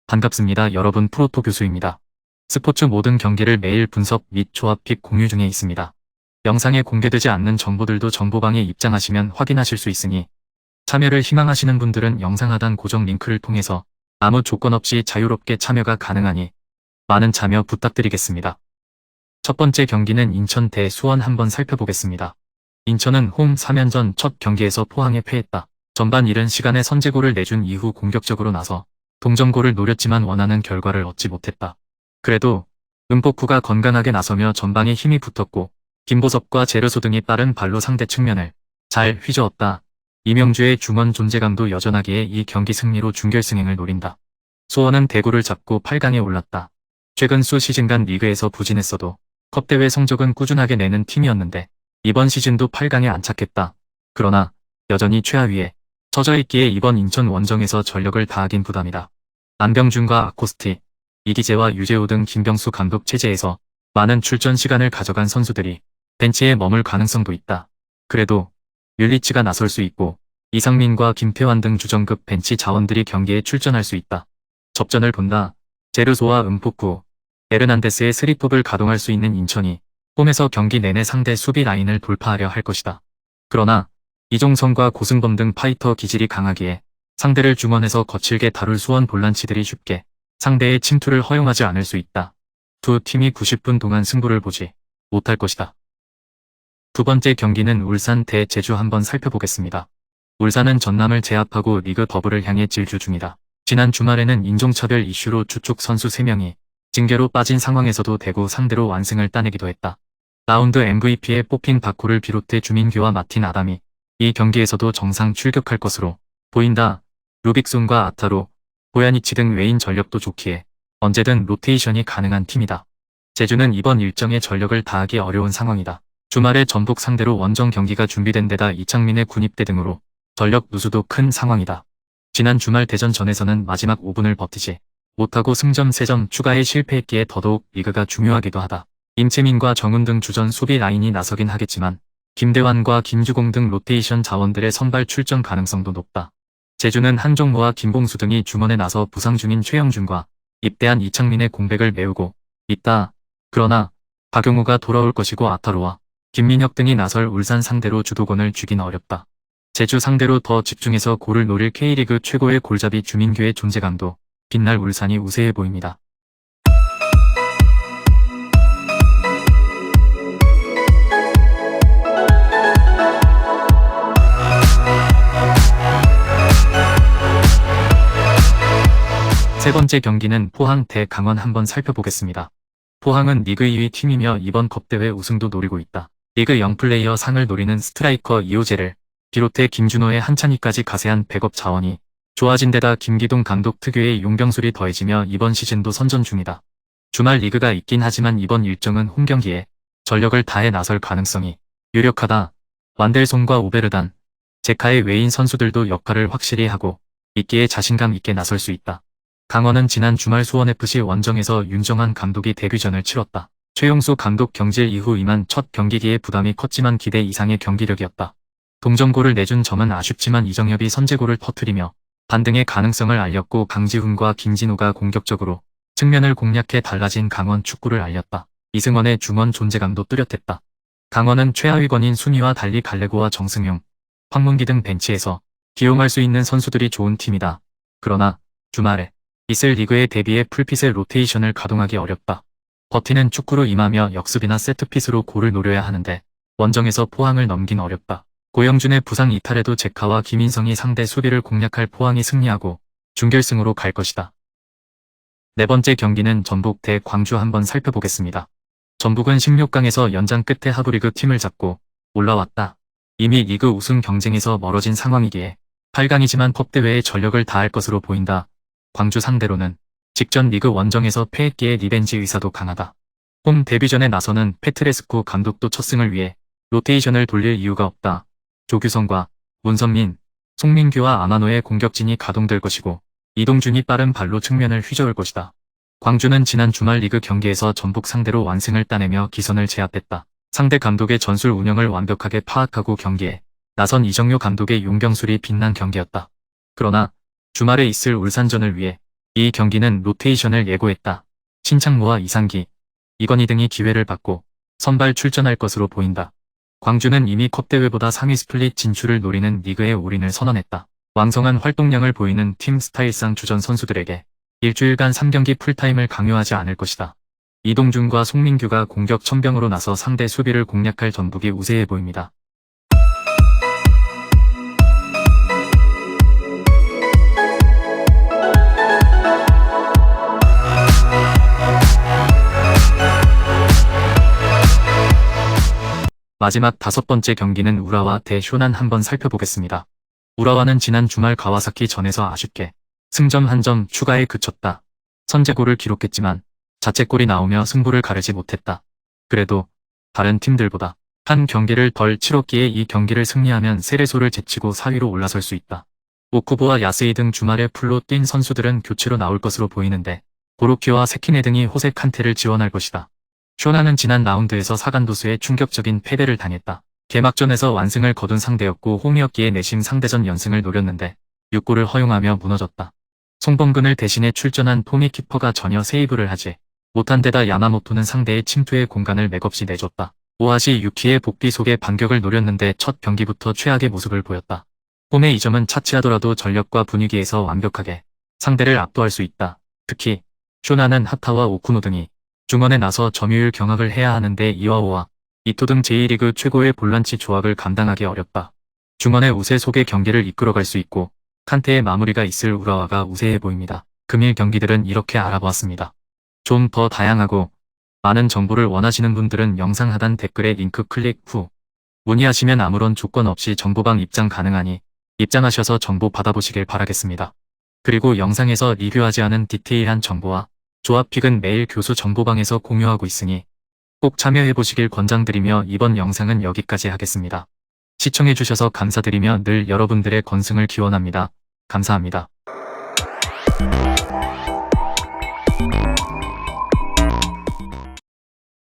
반갑습니다. 여러분, 프로토 교수입니다. 스포츠 모든 경기를 매일 분석 및 조합 픽 공유 중에 있습니다. 영상에 공개되지 않는 정보들도 정보방에 입장하시면 확인하실 수 있으니 참여를 희망하시는 분들은 영상 하단 고정 링크를 통해서 아무 조건 없이 자유롭게 참여가 가능하니 많은 참여 부탁드리겠습니다. 첫 번째 경기는 인천 대 수원 한번 살펴보겠습니다. 인천은 홈 3연전 첫 경기에서 포항에 패했다. 전반 이른 시간에 선제골을 내준 이후 공격적으로 나서 동점골을 노렸지만 원하는 결과를 얻지 못했다. 그래도 은폭구가 건강하게 나서며 전방에 힘이 붙었고 김보섭과 제르소 등이 빠른 발로 상대 측면을 잘 휘저었다. 이명주의 중원 존재감도 여전하기에 이 경기 승리로 준결승행을 노린다. 수원은 대구를 잡고 8강에 올랐다. 최근 수 시즌간 리그에서 부진했어도 컵대회 성적은 꾸준하게 내는 팀이었는데 이번 시즌도 8강에 안착했다. 그러나 여전히 최하위에 처져 있기에 이번 인천 원정에서 전력을 다하긴 부담이다. 안병준과 아코스티, 이기재와 유재호 등 김병수 감독 체제에서 많은 출전 시간을 가져간 선수들이 벤치에 머물 가능성도 있다. 그래도 율리치가 나설 수 있고 이상민과 김태환 등 주전급 벤치 자원들이 경기에 출전할 수 있다. 접전을 본다. 제르소와 은폭구, 에르난데스의 스리톱을 가동할 수 있는 인천이 홈에서 경기 내내 상대 수비 라인을 돌파하려 할 것이다. 그러나 이종성과 고승범 등 파이터 기질이 강하기에 상대를 중원에서 거칠게 다룰 수원 볼란치들이 쉽게 상대의 침투를 허용하지 않을 수 있다. 두 팀이 90분 동안 승부를 보지 못할 것이다. 두 번째 경기는 울산 대 제주 한번 살펴보겠습니다. 울산은 전남을 제압하고 리그 더블을 향해 질주 중이다. 지난 주말에는 인종차별 이슈로 주축 선수 3명이 징계로 빠진 상황에서도 대구 상대로 완승을 따내기도 했다. 라운드 MVP에 뽑힌 바코를 비롯해 주민규와 마틴 아담이 이 경기에서도 정상 출격할 것으로 보인다. 루빅손과 아타로, 보야니치 등 외인 전력도 좋기에 언제든 로테이션이 가능한 팀이다. 제주는 이번 일정에 전력을 다하기 어려운 상황이다. 주말에 전북 상대로 원정 경기가 준비된 데다 이창민의 군입대 등으로 전력 누수도 큰 상황이다. 지난 주말 대전전에서는 마지막 5분을 버티지 못하고 승점 3점 추가에 실패했기에 더더욱 리그가 중요하기도 하다. 임채민과 정훈 등 주전 수비 라인이 나서긴 하겠지만 김대환과 김주공 등 로테이션 자원들의 선발 출전 가능성도 높다. 제주는 한종모와 김봉수 등이 중원에 나서 부상 중인 최영준과 입대한 이창민의 공백을 메우고 있다. 그러나 박용우가 돌아올 것이고 아타로와 김민혁 등이 나설 울산 상대로 주도권을 쥐긴 어렵다. 제주 상대로 더 집중해서 골을 노릴 K리그 최고의 골잡이 주민규의 존재감도 빛날 울산이 우세해 보입니다. 세 번째 경기는 포항 대 강원 한번 살펴보겠습니다. 포항은 리그 2위 팀이며 이번 컵대회 우승도 노리고 있다. 리그 0플레이어 상을 노리는 스트라이커 이호재를 비롯해 김준호의 한찬희까지 가세한 백업 자원이 좋아진 데다 김기동 감독 특유의 용병술이 더해지며 이번 시즌도 선전 중이다. 주말 리그가 있긴 하지만 이번 일정은 홈경기에 전력을 다해 나설 가능성이 유력하다. 완델손과 오베르단, 제카의 외인 선수들도 역할을 확실히 하고 있기에 자신감 있게 나설 수 있다. 강원은 지난 주말 수원FC 원정에서 윤정한 감독이 데뷔전을 치렀다. 최용수 감독 경질 이후 임한 첫 경기기에 부담이 컸지만 기대 이상의 경기력이었다. 동점골을 내준 점은 아쉽지만 이정엽이 선제골을 터뜨리며 반등의 가능성을 알렸고 강지훈과 김진우가 공격적으로 측면을 공략해 달라진 강원 축구를 알렸다. 이승원의 중원 존재감도 뚜렷했다. 강원은 최하위권인 순위와 달리 갈레고와 정승용, 황문기 등 벤치에서 기용할 수 있는 선수들이 좋은 팀이다. 그러나 주말에 있을 리그에 대비해 풀핏의 로테이션을 가동하기 어렵다. 버티는 축구로 임하며 역습이나 세트핏으로 골을 노려야 하는데 원정에서 포항을 넘긴 어렵다. 고영준의 부상 이탈에도 제카와 김인성이 상대 수비를 공략할 포항이 승리하고 준결승으로 갈 것이다. 네 번째 경기는 전북 대 광주 한번 살펴보겠습니다. 전북은 16강에서 연장 끝에 하부리그 팀을 잡고 올라왔다. 이미 리그 우승 경쟁에서 멀어진 상황이기에 8강이지만 컵대회에 전력을 다할 것으로 보인다. 광주 상대로는 직전 리그 원정에서 패했기에 리벤지 의사도 강하다. 홈 데뷔전에 나서는 페트레스코 감독도 첫 승을 위해 로테이션을 돌릴 이유가 없다. 조규성과 문선민, 송민규와 아마노의 공격진이 가동될 것이고 이동준이 빠른 발로 측면을 휘저을 것이다. 광주는 지난 주말 리그 경기에서 전북 상대로 완승을 따내며 기선을 제압했다. 상대 감독의 전술 운영을 완벽하게 파악하고 경기에 나선 이정효 감독의 용병술이 빛난 경기였다. 그러나 주말에 있을 울산전을 위해 이 경기는 로테이션을 예고했다. 신창모와 이상기, 이건희 등이 기회를 받고 선발 출전할 것으로 보인다. 광주는 이미 컵대회보다 상위 스플릿 진출을 노리는 리그에 올인을 선언했다. 왕성한 활동량을 보이는 팀 스타일상 주전 선수들에게 일주일간 3경기 풀타임을 강요하지 않을 것이다. 이동준과 송민규가 공격 천병으로 나서 상대 수비를 공략할 전북이 우세해 보입니다. 마지막 5번째 경기는 우라와 대 쇼난 한번 살펴보겠습니다. 우라와는 지난 주말 가와사키 전에서 아쉽게 승점 1점 추가에 그쳤다. 선제골을 기록했지만 자책골이 나오며 승부를 가르지 못했다. 그래도 다른 팀들보다 한 경기를 덜 치렀기에 이 경기를 승리하면 세레소를 제치고 4위로 올라설 수 있다. 오쿠보와 야스이 등 주말에 풀로 뛴 선수들은 교체로 나올 것으로 보이는데 고로키와 세키네 등이 호세 칸테를 지원할 것이다. 쇼나는 지난 라운드에서 사간도수에 충격적인 패배를 당했다. 개막전에서 완승을 거둔 상대였고 홈이었기에 내심 상대전 연승을 노렸는데 6골을 허용하며 무너졌다. 송범근을 대신해 출전한 토미 키퍼가 전혀 세이브를 하지 못한 데다 야마모토는 상대의 침투에 공간을 맥없이 내줬다. 오하시 유키의 복귀 속에 반격을 노렸는데 첫 경기부터 최악의 모습을 보였다. 홈의 2점은 차치하더라도 전력과 분위기에서 완벽하게 상대를 압도할 수 있다. 특히 쇼나는 하타와 오쿠노 등이 중원에 나서 점유율 경합을 해야 하는데 이와오와 이토 등 제1리그 최고의 볼란치 조합을 감당하기 어렵다. 중원의 우세 속에 경기를 이끌어갈 수 있고 칸테의 마무리가 있을 우라와가 우세해 보입니다. 금일 경기들은 이렇게 알아보았습니다. 좀 더 다양하고 많은 정보를 원하시는 분들은 영상 하단 댓글에 링크 클릭 후 문의하시면 아무런 조건 없이 정보방 입장 가능하니 입장하셔서 정보 받아보시길 바라겠습니다. 그리고 영상에서 리뷰하지 않은 디테일한 정보와 조합픽은 매일 교수 정보방에서 공유하고 있으니 꼭 참여해보시길 권장드리며 이번 영상은 여기까지 하겠습니다. 시청해주셔서 감사드리며 늘 여러분들의 건승을 기원합니다. 감사합니다.